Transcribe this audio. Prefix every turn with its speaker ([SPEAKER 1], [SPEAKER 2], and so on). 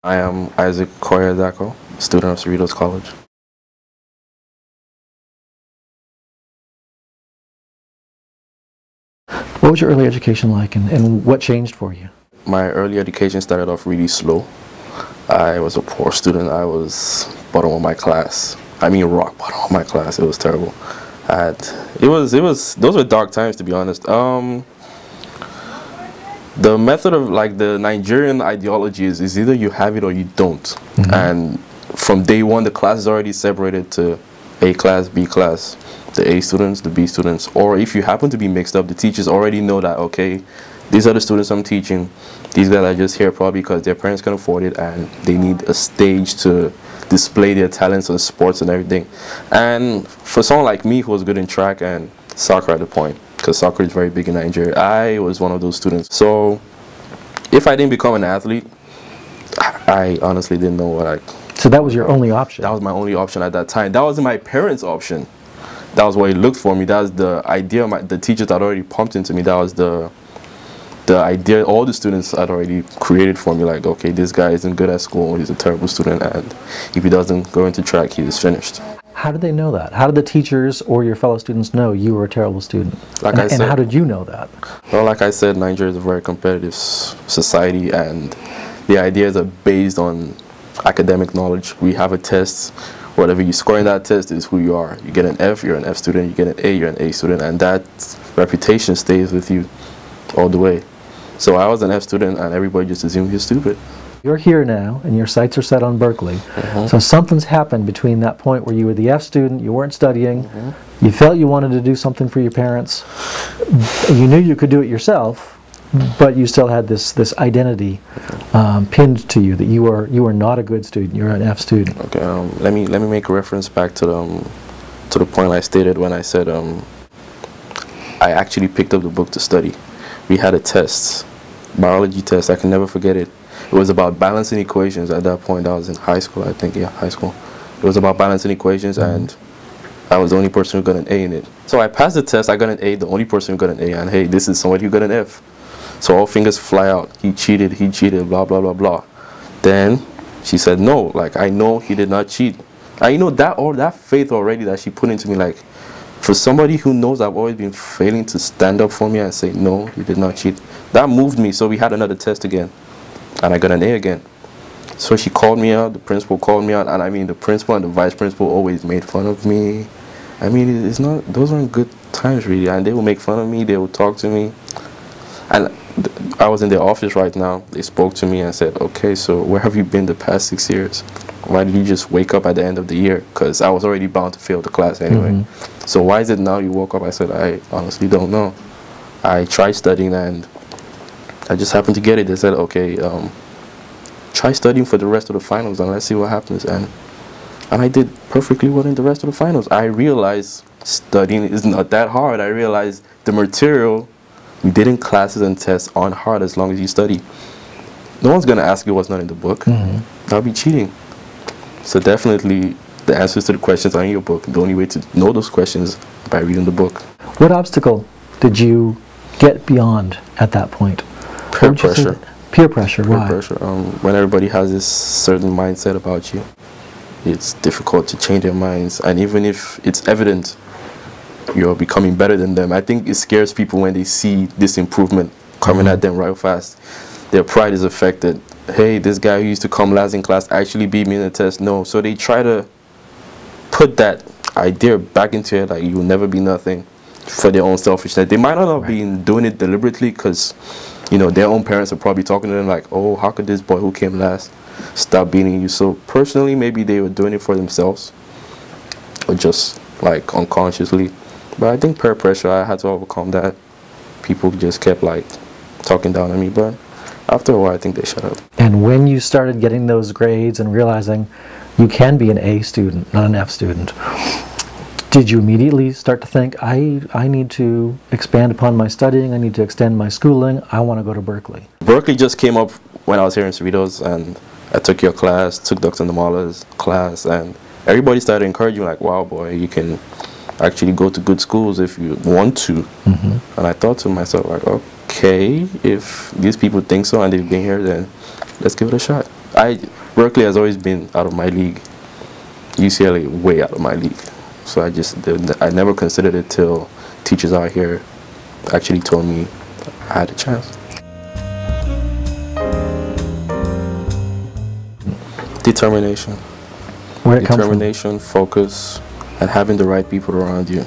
[SPEAKER 1] I am Isaac Koyadako, student of Cerritos College.
[SPEAKER 2] What was your early education like, and what changed for you?
[SPEAKER 1] My early education started off really slow. I was a poor student. I was bottom of my class. I mean, rock bottom of my class. It was terrible. Those were dark times, to be honest. The method of, like, the Nigerian ideology is either you have it or you don't. Mm-hmm. And from day one, the class is already separated to A class, B class, the A students, the B students. Or if you happen to be mixed up, the teachers already know that, okay, these are the students I'm teaching. These guys are just here probably because their parents can afford it and they need a stage to display their talents on sports and everything. And for someone like me who was good in track and soccer at the point, because soccer is very big in Nigeria, I was one of those students. So if I didn't become an athlete, I honestly didn't know what I...
[SPEAKER 2] So that was your only option?
[SPEAKER 1] That was my only option at that time. That wasn't my parents' option. That was what he looked for me. That was the idea the teachers had already pumped into me. That was the idea all the students had already created for me. Like, okay, this guy isn't good at school, he's a terrible student, and if he doesn't go into track, he is finished.
[SPEAKER 2] How did they know that? How did the teachers or your fellow students know you were a terrible student?
[SPEAKER 1] Like I said,
[SPEAKER 2] and how did you know that?
[SPEAKER 1] Well, like I said, Nigeria is a very competitive society, and the ideas are based on academic knowledge. We have a test. Whatever you score in that test is who you are. You get an F, you're an F student. You get an A, you're an A student, and that reputation stays with you all the way. So I was an F student, and everybody just assumed you're stupid.
[SPEAKER 2] You're here now, and your sights are set on Berkeley.
[SPEAKER 1] Mm-hmm.
[SPEAKER 2] So something's happened between that point where you were the F student, you weren't studying,
[SPEAKER 1] mm-hmm.
[SPEAKER 2] you felt you wanted to do something for your parents, you knew you could do it yourself, but you still had this identity pinned to you that you were not a good student, you're an F student.
[SPEAKER 1] Okay, let me make a reference back to the point I stated when I said I actually picked up the book to study. We had a test, biology test. I can never forget it. It was about balancing equations. At that point, I was in high school, I think. Yeah, high school. It was about balancing equations, and I was the only person who got an A in it. So I passed the test. I got an A. The only person who got an A. And hey, this is somebody who got an F. So all fingers fly out. He cheated. Blah blah blah blah. Then she said, no. Like, I know he did not cheat. And you know, that faith already that she put into me, like, for somebody who knows I've always been failing to stand up for me and say, no, you did not cheat, that moved me. So we had another test again, and I got an A again. So she called me out, the principal called me out, and I mean, the principal and the vice principal always made fun of me. I mean, those weren't good times, really, and they would make fun of me, they would talk to me. And I was in their office right now. They spoke to me and said, okay, so where have you been the past 6 years? Why did you just wake up at the end of the year? Because I was already bound to fail the class anyway. Mm-hmm. So why is it now you woke up? I said, I honestly don't know. I tried studying and I just happened to get it. They said, okay, try studying for the rest of the finals and let's see what happens. And I did perfectly well in the rest of the finals. I realized studying is not that hard. I realized the material we did in classes and tests aren't hard as long as you study. No one's going to ask you what's not in the book. Mm-hmm. That'll be cheating. So definitely the answers to the questions are in your book. The only way to know those questions is by reading the book.
[SPEAKER 2] What obstacle did you get beyond at that point?
[SPEAKER 1] Peer pressure.
[SPEAKER 2] Peer pressure, why?
[SPEAKER 1] Peer pressure. When everybody has this certain mindset about you, it's difficult to change their minds. And even if it's evident you're becoming better than them, I think it scares people when they see this improvement coming at them right fast. Their pride is affected. Hey, this guy who used to come last in class actually beat me in the test. No. So they try to put that idea back into it, like you will never be nothing, for their own selfishness. They might not have been doing it deliberately because, you know, their own parents are probably talking to them like, oh, how could this boy who came last stop beating you? So personally, maybe they were doing it for themselves or just like unconsciously. But I think peer pressure, I had to overcome that. People just kept like talking down on me, but after a while, I think they shut up.
[SPEAKER 2] And when you started getting those grades and realizing you can be an A student, not an F student, did you immediately start to think, I need to expand upon my studying, I need to extend my schooling, I want to go to Berkeley?
[SPEAKER 1] Berkeley just came up when I was here in Cerritos, and I took your class, took Dr. Namala's class, and everybody started encouraging me, like, wow, boy, you can actually go to good schools if you want to. Mm-hmm. And I thought to myself, like, okay, if these people think so and they've been here, then let's give it a shot. Berkeley has always been out of my league. UCLA way out of my league. So I never considered it till teachers out here actually told me I had a chance. Determination.
[SPEAKER 2] Where it comes from?
[SPEAKER 1] Determination, focus, and having the right people around you.